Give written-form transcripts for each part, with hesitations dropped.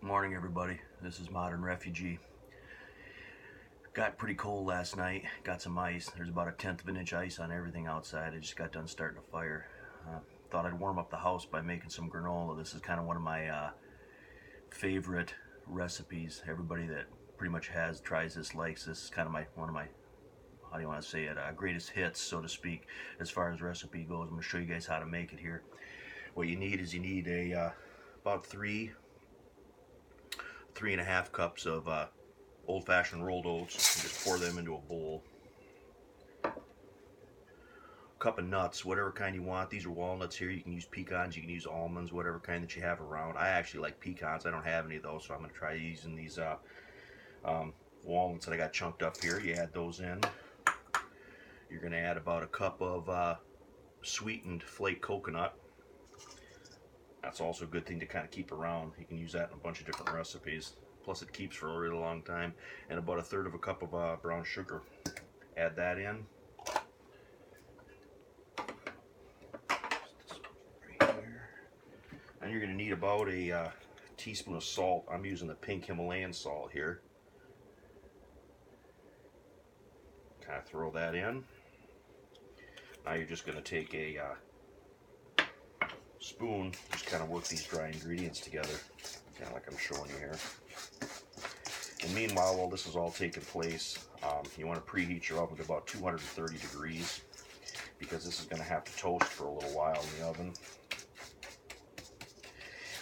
Morning everybody, this is Modern Refugee. Got pretty cold last night, got some ice. There's about 1/10 of an inch ice on everything outside. I just got done starting a fire. Thought I'd warm up the house by making some granola. This is kind of one of my favorite recipes. Everybody that pretty much tries this likes this. Is kind of one of my, how do you want to say it, greatest hits, so to speak, as far as recipe goes. I'm going to show you guys how to make it here. What you need is about 3.5 cups of old-fashioned rolled oats, and just pour them into a bowl. A cup of nuts, whatever kind you want. These are walnuts here. You can use pecans, you can use almonds, whatever kind that you have around. I actually like pecans. I don't have any of those, so I'm going to try using these walnuts that I got chunked up here. You add those in. You're going to add about a cup of sweetened flake coconut. That's also a good thing to kind of keep around. You can use that in a bunch of different recipes. Plus it keeps for a really long time. And about 1/3 of a cup of brown sugar. Add that in. Right here. And you're going to need about a teaspoon of salt. I'm using the pink Himalayan salt here. Kind of throw that in. Now you're just going to take a spoon, just kind of work these dry ingredients together, kind of like I'm showing you here. And meanwhile, while this is all taking place, you want to preheat your oven to about 230 degrees because this is going to have to toast for a little while in the oven.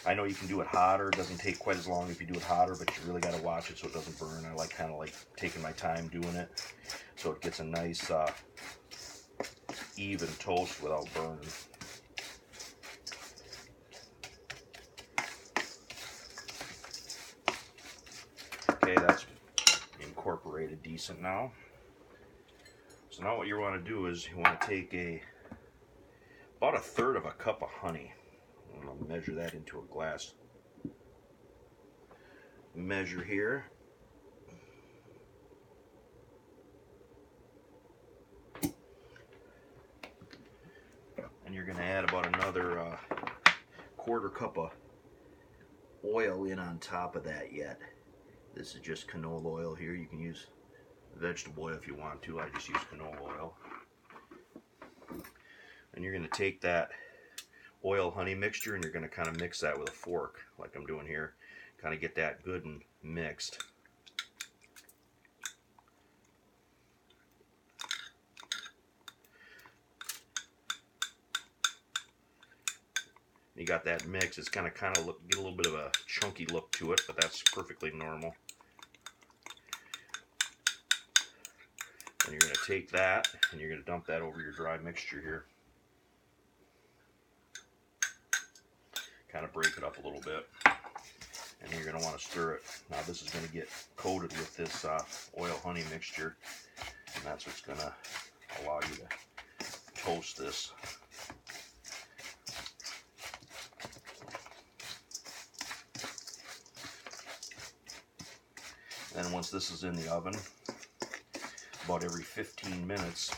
I know you can do it hotter. It doesn't take quite as long if you do it hotter, but you really got to watch it so it doesn't burn. I kind of like taking my time doing it so it gets a nice even toast without burning. Okay, that's incorporated decent now. So now what you want to do is you want to take about 1/3 of a cup of honey. I'm going to measure that into a glass measure here. And you're going to add about another 1/4 cup of oil in on top of that yet. This is just canola oil here. You can use vegetable oil if you want to. I just use canola oil. And you're going to take that oil honey mixture and you're going to kind of mix that with a fork like I'm doing here. Kind of get that good and mixed. You got that mix. It's kind of get a little bit of a chunky look to it, but that's perfectly normal. And you're going to take that and you're going to dump that over your dry mixture here. Kind of break it up a little bit. And you're going to want to stir it. Now this is going to get coated with this oil honey mixture. And that's what's going to allow you to toast this. And once this is in the oven, about every 15 minutes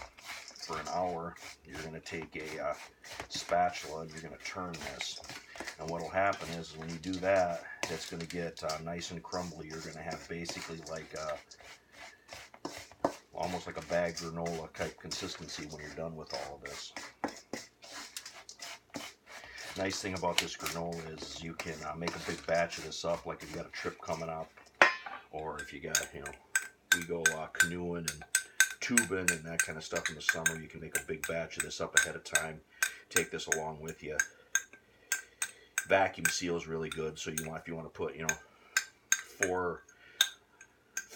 for an hour, you're going to take a spatula and you're going to turn this. And what will happen is when you do that, it's going to get nice and crumbly. You're going to have basically like almost like a bagged granola type consistency when you're done with all of this. Nice thing about this granola is you can make a big batch of this up, like if you got a trip coming up, or if you got, we go canoeing and tubing and that kind of stuff in the summer, you can make a big batch of this up ahead of time. Take this along with you. Vacuum seal is really good, so if you want to put, 4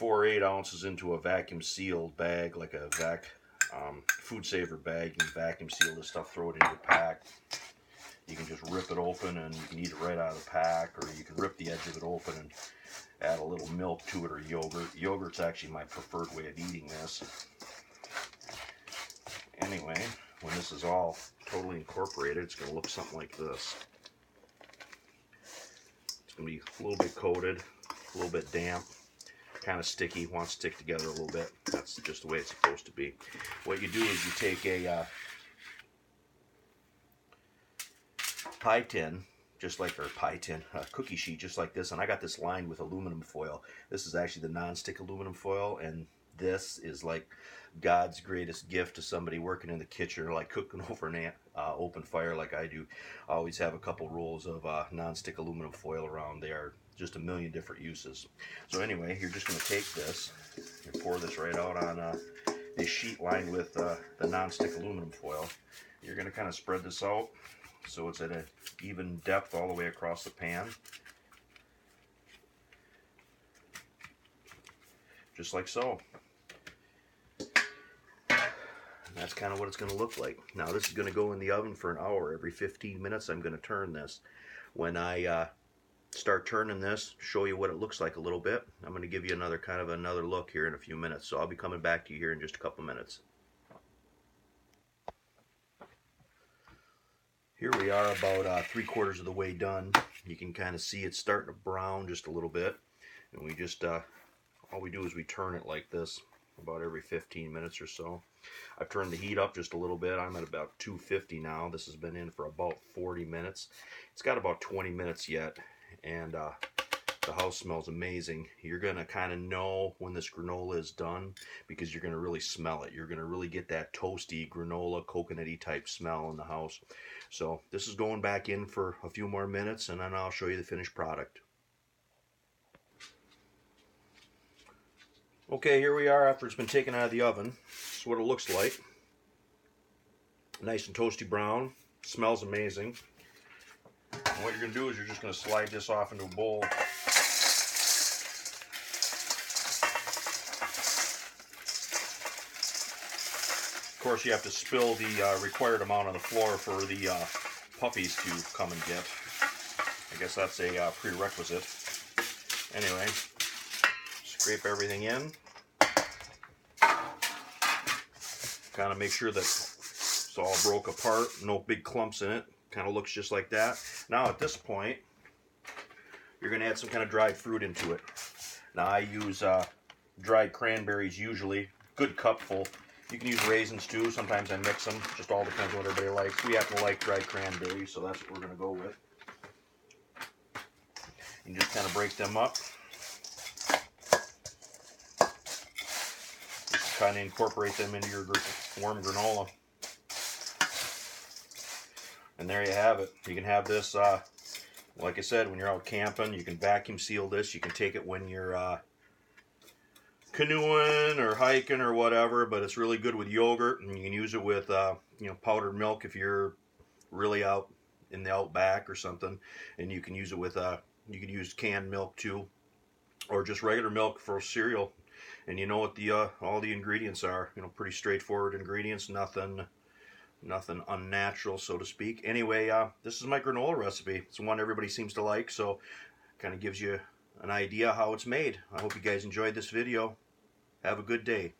or 8 ounces into a vacuum sealed bag, like a food saver bag, you can vacuum seal this stuff, throw it in your pack. You can just rip it open and you can eat it right out of the pack, or you can rip the edge of it open and add a little milk to it, or yogurt. Yogurt's actually my preferred way of eating this. Anyway, when this is all totally incorporated, it's going to look something like this. It's going to be a little bit coated, a little bit damp, kind of sticky, wants to stick together a little bit. That's just the way it's supposed to be. What you do is you take a pie tin, just like our pie tin, cookie sheet, just like this. And I got this lined with aluminum foil. This is actually the non-stick aluminum foil, and this is like God's greatest gift to somebody working in the kitchen or like cooking over an open fire like I do. I always have a couple rolls of non-stick aluminum foil around. They are just a million different uses. So anyway, you're just going to take this and pour this right out on this sheet lined with the non-stick aluminum foil. You're going to kind of spread this out so it's at an even depth all the way across the pan. Just like so. And that's kind of what it's going to look like. Now this is going to go in the oven for an hour. Every 15 minutes I'm going to turn this. When I start turning this, show you what it looks like a little bit. I'm going to give you another look here in a few minutes. So I'll be coming back to you here in just a couple minutes. Here we are about 3/4 of the way done. You can kind of see it's starting to brown just a little bit. And we just, all we do is we turn it like this about every 15 minutes or so. I've turned the heat up just a little bit. I'm at about 250 now. This has been in for about 40 minutes. It's got about 20 minutes yet, and the house smells amazing. You're going to kind of know when this granola is done because you're going to really smell it. You're going to really get that toasty granola, coconutty type smell in the house. So this is going back in for a few more minutes, and then I'll show you the finished product. Okay, here we are after it's been taken out of the oven. This is what it looks like. Nice and toasty brown. Smells amazing. And what you're going to do is you're just going to slide this off into a bowl. Of course, you have to spill the required amount on the floor for the puppies to come and get. I guess that's a prerequisite. Anyway, scrape everything in. Kind of make sure that it's all broke apart, no big clumps in it. Kind of looks just like that. Now at this point, you're going to add some kind of dried fruit into it. Now I use dried cranberries usually, good cupful. You can use raisins too. Sometimes I mix them. Just all depends on what everybody likes. We happen to like dried cranberries, so that's what we're going to go with. You just kind of break them up. Just kind of incorporate them into your warm granola. And there you have it. You can have this, like I said, when you're out camping. You can vacuum seal this. You can take it when you're canoeing or hiking or whatever, but it's really good with yogurt, and you can use it with powdered milk if you're really out in the outback or something. And you can use it with you can use canned milk too, or just regular milk for cereal. And you know what the all the ingredients are. Pretty straightforward ingredients. Nothing unnatural, so to speak. Anyway, this is my granola recipe. It's one everybody seems to like, so kind of gives you an idea how it's made. I hope you guys enjoyed this video. Have a good day.